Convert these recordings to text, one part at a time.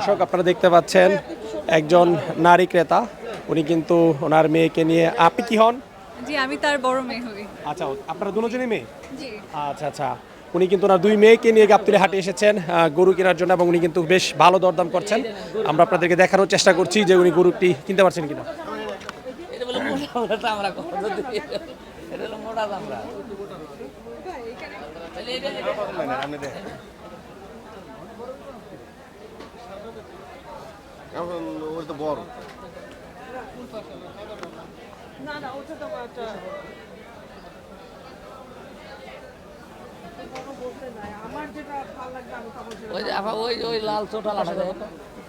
দর্শক আপনারা দেখতে পাচ্ছেন একজন নারী ক্রেতা, উনি কিন্তু ওনার মেয়েকে নিয়ে। আপনি কি হন? জি, আমি তার বড় মেয়ে হই। আচ্ছা, আপনারা দুজনই মেয়ে? জি। আচ্ছা আচ্ছা, উনি কিন্তু ওনার দুই মেয়েকে নিয়ে গাবতলী হাটে এসেছেন গরু কেনার জন্য, এবং উনি কিন্তু বেশ ভালো দরদাম করছেন। আমরা আপনাদেরকে দেখানোর চেষ্টা করছি যে উনি গরুটি কিনতে পারছেন কিনা। বড় না না ওটা তো একটা আমার যেটা ভালো লাগবে আমি তা বলছি। ওই যে আপা ওই লাল ছোটা লাটা দেখো তো,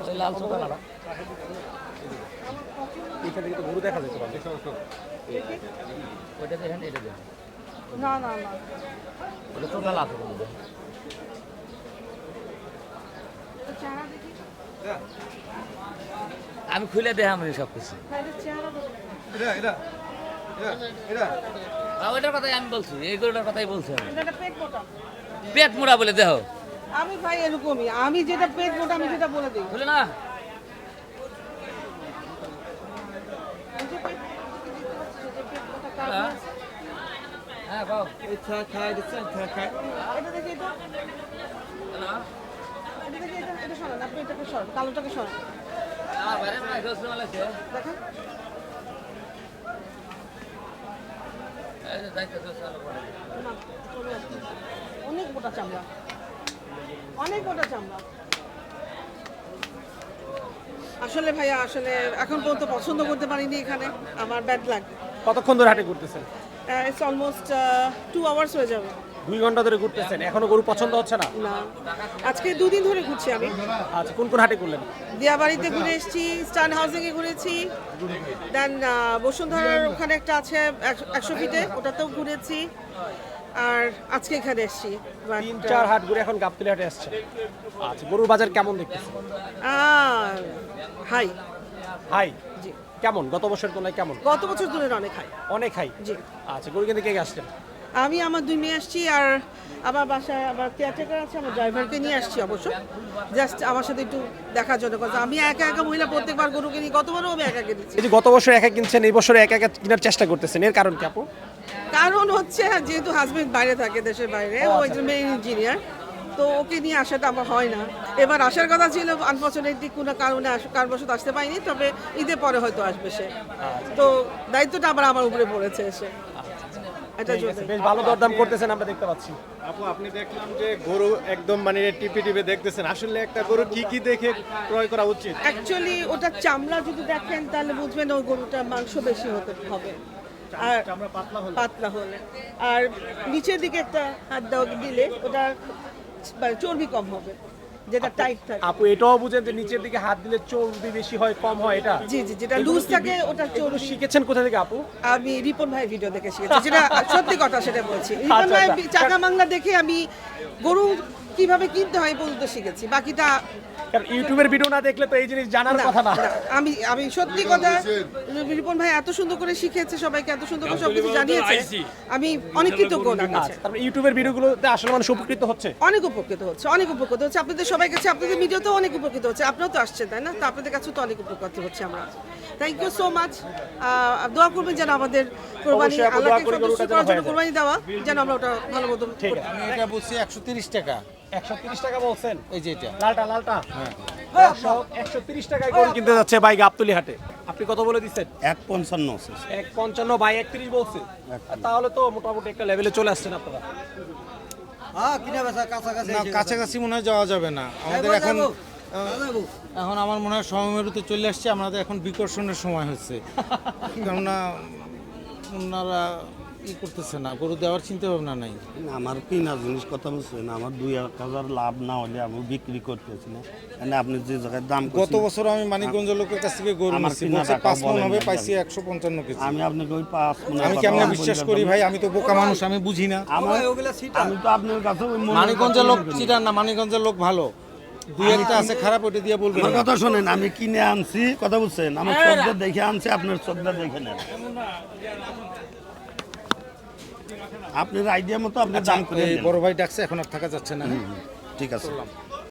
ওই লাল ছোটা লাটা এখানে কিন্তু গরু দেখা যেতে পারে। ওইটা দেখেন, এটা দেখেন, না না না ওটা ছোটা লাল ছোটা দেখেন। এটা চেহারা দেখি। আমি খুলে দেখাম সব কিছু। হ্যাঁ, এটা চেহারা দেখি। ওইটার কথাই আমি বলছি, এই গরুটার কথাই বলছি আমি। এটা পেট মোটা। পেট মোড়া বলে দেখো, আমি ভাই এরকমই, আমি যেটা পেট মোটা আমি যেটা বলে দিই। বুঝলে না? এই যে পেট মোটা, যে পেট মোটা কাজ হ্যাঁ। আছে। হ্যাঁ বাবু, এটা দেখি এটা। এটা দেখি এটা, এটা সরান, আপনি এটাকে সরান, কালোটাকে সরান। বাইরে না দোস্ত মালাছে, দেখেন এই যে দাইতে দোস্ত মালা। না, চলে আসছে। অনেক মোটা চামড়া, অনেক মোটা চামড়া। আসলে ভাইয়া, আসলে এখন পর্যন্ত পছন্দ করতে পারিনি এখানে, আমার ব্যাড লাগে। কতক্ষণ ধরে হাটে ঘুরতেছেন? ইটস অলমোস্ট 2 আওয়ার্স হয়ে যাবে। 2 ঘন্টা ধরে ঘুরতেছেন, এখনো গরু পছন্দ হচ্ছে না? না, আজকে 2 দিন ধরে ঘুরছি আমি। আচ্ছা, কোন কোন হাটে ঘুরলেন? দিয়াবাড়িতে ঘুরে এসেছি, স্টান হাউসিংয়ে ঘুরেছি, দেন বসুন্ধরার ওখানে একটা আছে 100 ফিটে, ওটাতেও ঘুরেছি, আর আজকে এখানে এসেছি। 3-4 হাট ঘুরে এখন গাবতলী হাটে আসছেন। আচ্ছা, গরুর বাজার কেমন দেখতেছেন? হাই। হাই? জি, কেমন গত বছরের তুলনায় কেমন? গত বছর তুলনায় অনেক হাই। অনেক হাই? জি। আচ্ছা, গরু কিনতে কে কে আসছেন? আমি আমার 2 মেয়ে আসছি, আর আমার বাসায় আবার কেয়ারটেকার আছে, আমার ড্রাইভারকে নিয়ে আসছি অবশ্য, জাস্ট আমার সাথে একটু দেখার জন্য। কারণ আমি একা একা মহিলা প্রত্যেকবার গরু কিনি, গতবারও আমি একা কিনেছি। এই যে গত বছর একা কিনছেন, এই বছর একা একা কেনার চেষ্টা করতেছেন, এর কারণ কি আপু? কারণ হচ্ছে যেহেতু হাজবেন্ড বাইরে থাকে, দেশের বাইরে, ও একজন মেরিন ইঞ্জিনিয়ার, তো ওকে নিয়ে আসাটা আমার হয় না। এবার আসার কথা ছিল, আনফর্চুনেটলি কোনো কারণে কারণবশত আসতে পারিনি, তবে ঈদের পরে হয়তো আসবে সে। তো দায়িত্বটা আবার আমার উপরে পড়েছে এসে। এটা ঠিক আছে, জন্য বেশ ভালো দরদাম করতেছেন আমরা দেখতে পাচ্ছি। আপু, আপনি দেখলাম যে গরু একদম মানে টিপে টিপে দেখতেছেন, আসলে একটা গরু কি কি দেখে ক্রয় করা উচিত? অ্যাকচুয়ালি ওটা চামড়া যদি দেখেন তাহলে বুঝবেন ওই গরুটার মাংস বেশি হতে হবে, আর চামড়া পাতলা হলে? পাতলা হলে, আর নিচের দিকে একটা হাত দেওয়া দিলে ওটা মানে চর্বি কম হবে, যেটা টাইট থাকে। আপু এটাও বুঝেন যে নিচের দিকে হাত দিলে চর্বি বেশি হয় কম হয়? এটা জি জি, যেটা লুজ থাকে ওটা চর্বি চর্বি। শিখেছেন কোথা থেকে আপু? আমি রিপন ভাই ভিডিও দেখে শিখেছি, যেটা সত্যি কথা সেটা বলছি। রিপন আচ্ছা, ভাই আচ্ছা। চাকা মাংলা দেখে আমি গরু কিভাবে কিনতে হয় পর্যন্ত শিখেছি, বাকিটা কারণ ইউটিউবের ভিডিও না দেখলে তো এই জিনিস জানার না, কথা না। না, আমি সত্যি কথা, রিপন ভাই এত সুন্দর করে শিখিয়েছে, সবাইকে এত সুন্দর করে সবকিছু জানিয়েছে, আমি অনেক কৃতজ্ঞ ওনার কাছে। আচ্ছা, তারপরে ইউটিউবের ভিডিওগুলোতে আসলে মানুষ উপকৃত হচ্ছে? অনেক উপকৃত হচ্ছে, অনেক উপকৃত হচ্ছে আপনাদের সবাই কাছে, আপনাদের ভিডিওতেও অনেক উপকৃত হচ্ছে, আপনারাও তো আসছেন তাই না? তো আপনাদের কাছেও তো অনেক উপকৃত হচ্ছে আমরা। Thank you so much. দোয়া করবেন যেন আমাদের কোরবানি, অবশ্যই আপু, দোয়া আল্লাহকে করি সন্তুষ্ট গরুটা যেন করার জন্য হয়ে যায়। কোরবানি দেওয়া, যেন আমরা ওটা ভালো মতো ঠিক আছে। আমি এটা বলছি 130 টাকা। 130 টাকা বলছেন? এই যে এটা লালটা লালটা? হ্যাঁ। 130 টাকায় গরু কিনতে যাচ্ছে ভাই গাবতলী হাটে। আপনি কত বলে দিচ্ছেন? 155 আছে। 155 ভাই 31 বলছে। তাহলে তো মোটামুটি একটা লেভেলে চলে আসছেন আপনারা। না, কাছাকাছি মনে হয় যাওয়া যাবে না আমাদের এখন। এখন আমার মনে হয় সমমেরুতে চলে আসছে, আমাদের এখন বিকর্ষণের সময় হচ্ছে, কেননা ওনারা ই করতেছে না, গরু দেওয়ার চিন্তা ভাবনা নাই। আমার কিনা জিনিস কথা বলছেন, আমার 2,000 লাভ না হলে আমি বিক্রি করতেছি না। মানে আপনি যে জায়গায় দাম গত বছর আমি মানিকগঞ্জ লোকের কাছ থেকে গরু আমার নিচ্ছি, কিনা বলছে টাকা 5 মণ বলেন হবে, না পাইছি আমি। 155 কেজি। আমি আপনাকে ওই 5 মনে আমি কেমনে বিশ্বাস করি ভাই? আমি তো বোকা মানুষ, আমি বুঝি না। আমি তো আপনার কাছে ওই মনে মানিকগঞ্জের লোক চিটার না, মানিকগঞ্জের লোক ভালো, দুই একটা আছে খারাপ, ওটা দিয়ে বলবেন আমার না। কথা শোনেন, আমি কিনে আনছি, কথা বলছেন, আমার চোখটা দেখে আনছি, আপনার চোখটা দেখে নেন। আপনার আইডিয়া মতো আপনি দাম করে এই নেন। বড় ভাই ডাকছে, এখন আর থাকা যাচ্ছে না। ঠিক আছে।